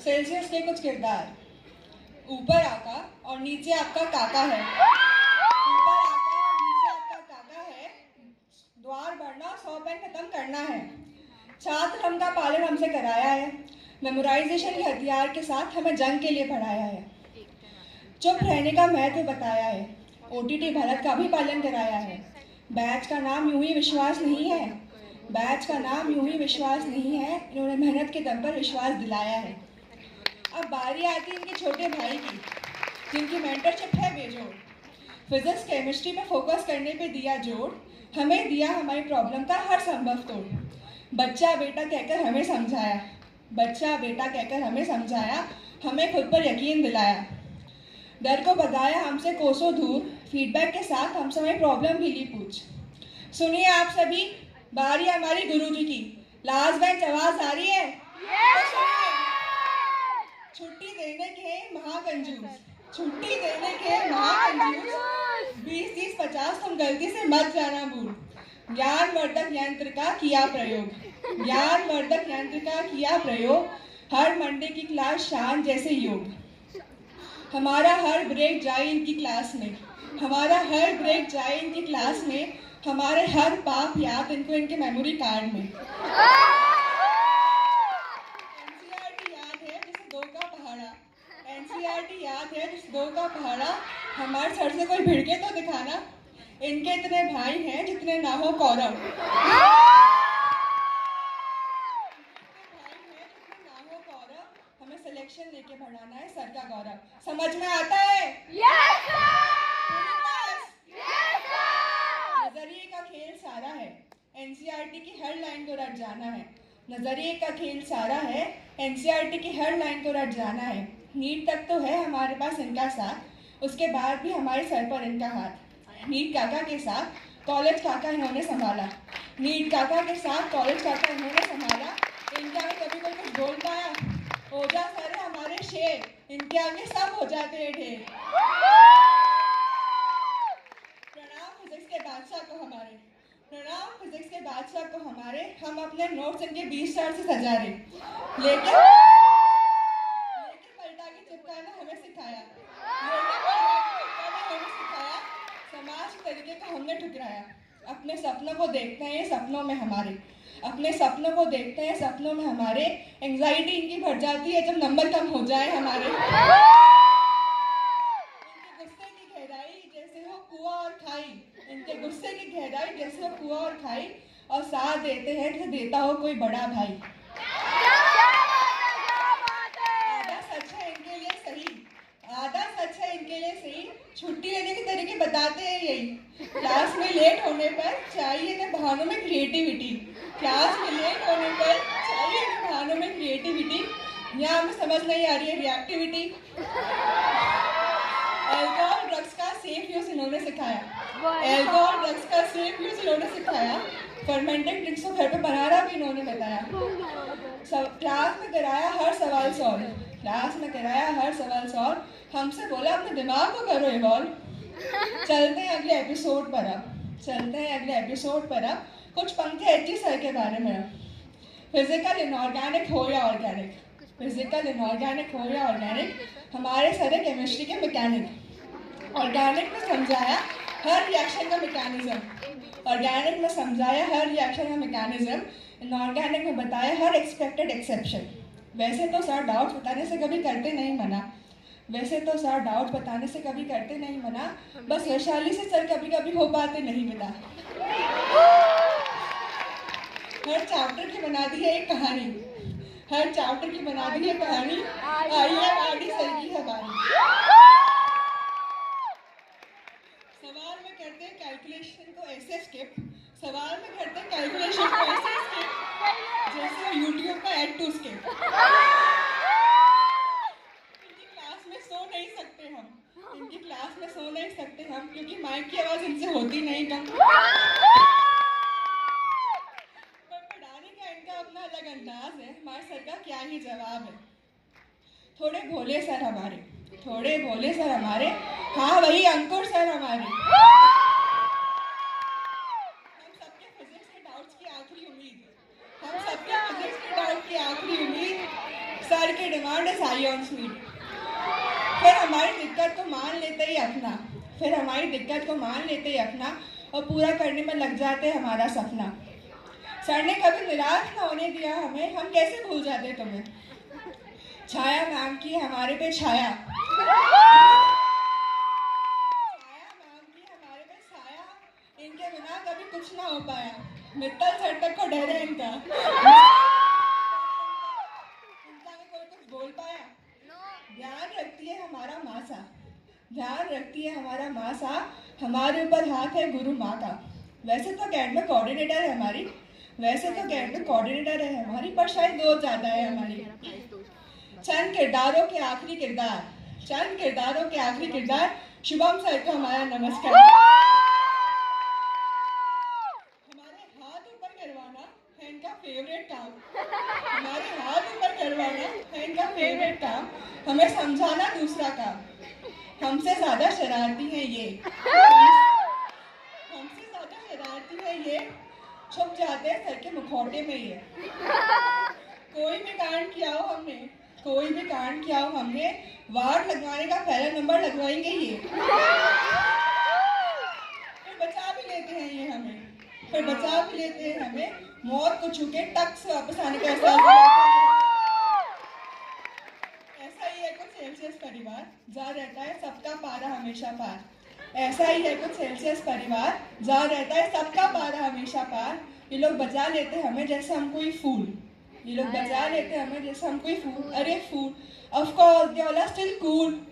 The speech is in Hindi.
सेल्सियस के कुछ किरदार। ऊपर आका और नीचे आपका काका है। ऊपर आका और नीचे आपका काका है। द्वार बढ़ना 100 पेन खत्म करना है। छात्र हम का पालन हमसे कराया है। मेमोराइजेशन के हथियार के साथ हमें जंग के लिए पढ़ाया है। चुप रहने का महत्व बताया है। ओटीटी भारत का भी पालन कराया है। बैच का नाम यूं ही विश्वास नहीं है। बैच का नाम यूं ही विश्वास नहीं है। इन्होंने मेहनत के दम पर विश्वास दिलाया है। अब बारी आती है इनके छोटे भाई की, जिनकी मेंटरशिप है बेजोड़। फिजिक्स केमिस्ट्री में फोकस करने पे दिया जोर। हमें दिया हमारी प्रॉब्लम का हर संभव तोड़। बच्चा बेटा कहकर हमें समझाया। बच्चा बेटा कहकर हमें समझाया। हमें खुद पर यकीन दिलाया। डर को भगाया हमसे कोसों दूर। फीडबैक के साथ हमसे हमारी प्रॉब्लम भी ली पूछ। सुनिए आप सभी, बारी हमारी गुरुजी की। लास्ट बेंच आवाज आ रही है? छुट्टी देने के महाकंजूस। छुट्टी देने के महाकंजूस। 20, 30, 50 तुम गलती से मत जाना भूल। ज्ञानवर्धक यंत्र का किया प्रयोग। ज्ञानवर्धक यंत्र का किया प्रयोग। हर मंडे की क्लास शान जैसे योग। हमारा हर ब्रेक जाए इनकी क्लास में। हमारा हर ब्रेक जाए इनकी क्लास में। हमारे हर पाप याद इनको इनके मेमोरी कार्ड में। एनसीईआरटी याद है जिसे 2 का पहाड़ा। एनसीईआरटी याद है जिसे 2 का पहाड़ा। हमारे सर से कोई भिड़के तो दिखाना। इनके इतने भाई हैं जितने ना हो कौरव। हमें सिलेक्शन लेके बढ़ाना है सर का गौरव। समझ में आता है? Yes, sir! Yes, sir! नजरिए का खेल सारा है। एनसीईआरटी की हर लाइन को रट जाना है। नजरिए का खेल सारा है। एनसीईआरटी की हर लाइन को रट जाना है। नीट तक तो है हमारे पास इनका साथ। उसके बाद भी हमारे सर पर इनका हाथ। नीट काका के साथ कॉलेज काका इन्होंने संभाला। नीट काका के साथ कॉलेज काका इन्होंने संभाला। इनके आगे कभी कोई कुछ बोल पाया? ओझा सर है हमारे शेर। इनके आगे सब हो जाते हैं ढेर। प्रणाम फिजिक्स के बादशाह को हमारे। प्रणाम फिजिक्स के बादशाह को हमारे। हम अपने नोट्स इनके 20 स्टार से सजा रहे। लेकिन पलटा के चिपकाना हमें सिखाया। समाज के तरीके को हमने ठुकराया। अपने सपनों को देखते हैं सपनों में हमारे। अपने सपनों को देखते हैं सपनों में हमारे। एंग्जाइटी इनकी बढ़ जाती है जब नंबर कम हो जाए हमारे। इनके गुस्से की गहराई जैसे हो कुआं और खाई। इनके गुस्से की गहराई जैसे हो कुआं और खाई। और साथ देते हैं जैसे देता हो कोई बड़ा भाई। आधा सच है इनके लिए सही। आधा सच है इनके लिए सही। छुट्टी लेने के तरीके बताते हैं यही। क्लास में लेट होने पर चाहिए थे बहानों में क्रिएटिविटी। क्लास में लेट होने पर चाहिए थे बहानों में क्रिएटिविटी। यहाँ हमें समझ नहीं आ रही है रिएक्टिविटी। अल्कोहल ड्रग्स का सेफ यूज इन्होंने सिखाया। अल्कोहल ड्रग्स का सेफ यूज इन्होंने सिखाया। फर्मेंटेड ड्रिंक्स को घर पे बनाना भी इन्होंने बताया। क्लास में कराया हर सवाल सॉल्व। क्लास में कराया हर सवाल सॉल्व। हमसे बोला अपने दिमाग को करो इवॉल्व। चलते हैं अगले एपिसोड पर अब। चलते हैं अगले एपिसोड पर अब। कुछ पंक्ति एचजी सर के बारे में। फिजिकल इनऑर्गेनिक हो या ऑर्गेनिक। फिजिकल इनऑर्गेनिक हो या ऑर्गेनिक। हमारे सर है केमिस्ट्री के मैकेनिक। ऑर्गेनिक में समझाया हर रिएक्शन का मैकेनिज्म। ऑर्गेनिक में समझाया हर रिएक्शन का मैकेनिज्म। इनऑर्गेनिक में बताया हर एक्सपेक्टेड एक्सेप्शन। वैसे तो सर डाउट्स बताने से कभी करते नहीं मना। वैसे तो सर डाउट्स बताने से कभी करते नहीं मना। बस वैशाली से सर कभी कभी हो पाते नहीं मिला। हर चैप्टर की बना दी है एक कहानी। हर चैप्टर की बना दी है कहानी। आइए आगे सर की हमारी। सवाल में करते हैं कैलकुलेशन को ऐसे स्किप। सवाल में करते हैं कैलकुलेशन को ऐसे स्किप जैसे यूट्यूब का ऐड टू स्किप। इनकी क्लास में सो नहीं सकते हम। इनकी क्लास में सो नहीं सकते हम क्योंकि माइक की आवाज इनसे होती नहीं कम। पर पढ़ाने का इनका अपना अलग अंदाज है। हमारे सर का क्या ही जवाब है। थोड़े भोले सर हमारे। थोड़े भोले सर हमारे। हाँ वही अंकुर सर हमारे। हम सबके फिजिक्स के डाउट्स की आखिरी उम्मीद। हम सबके फिजिक्स के डाउट की आखिरी उम्मीद। सर सर की डिमांड है हाई ऑन स्वीट। फिर हमारी दिक्कत को मान लेते ही अपना, फिर हमारी दिक्कत को मान लेते ही अपना और पूरा करने में लग जाते हमारा सपना। सर ने कभी निराश ना होने दिया हमें, हम कैसे भूल जाते तुम्हें। छाया मैम की हमारे पे छाया, मैम की हमारे पे छाया, इनके बिना कभी कुछ ना हो पाया। मित्तल सर तक को डर है इनका कोई कुछ बोल पाया। ध्यान रखती है हमारा मासा, ध्यान रखती है हमारा मासा, हमारे ऊपर हाथ है गुरु माँ का। वैसे तो अकेडमिक कोऑर्डिनेटर है हमारी, वैसे तो अकेडमिक कोऑर्डिनेटर है हमारी, पर शायद दो ज़्यादा है हमारी। चंद किरदारों के आखिरी किरदार, चंद किरदारों के आखिरी किरदार, शुभम सर को हमारा नमस्कार। हमारे हाथ ऊपर करवाना है इनका फेवरेट काम, हमारे हाथ ऊपर करवाना है इनका फेवरेट काम, हमें समझाना दूसरा काम। हमसे ज़्यादा शरारती है ये, हमसे ज़्यादा शरारती है ये, छुप जाते हैं सर के मुखौटे में ये। कोई भी कांड किया हो हमने, कोई भी कांड किया हो हमने, वार्ड लगवाने का पहला नंबर लगवाएंगे ये। फिर बचा भी लेते हैं ये हमें, फिर बचा भी लेते हैं हमें, मौत को छू के टक से वापस आने का एहसास दिलाते हैं। ऐसा ही है कुछ सेल्सियस परिवार, जहाँ रहता है सबका पारा हमेशा पार। ऐसा ही है कुछ सेल्सियस परिवार, जहाँ रहता है सबका पारा हमेशा पार। ये लोग बचा लेते हैं हमें जैसे हम कोई फूल, ये लोग बचा लेते हैं हमें जैसे हम कोई फूल। अरे fool, of course they all are still cool.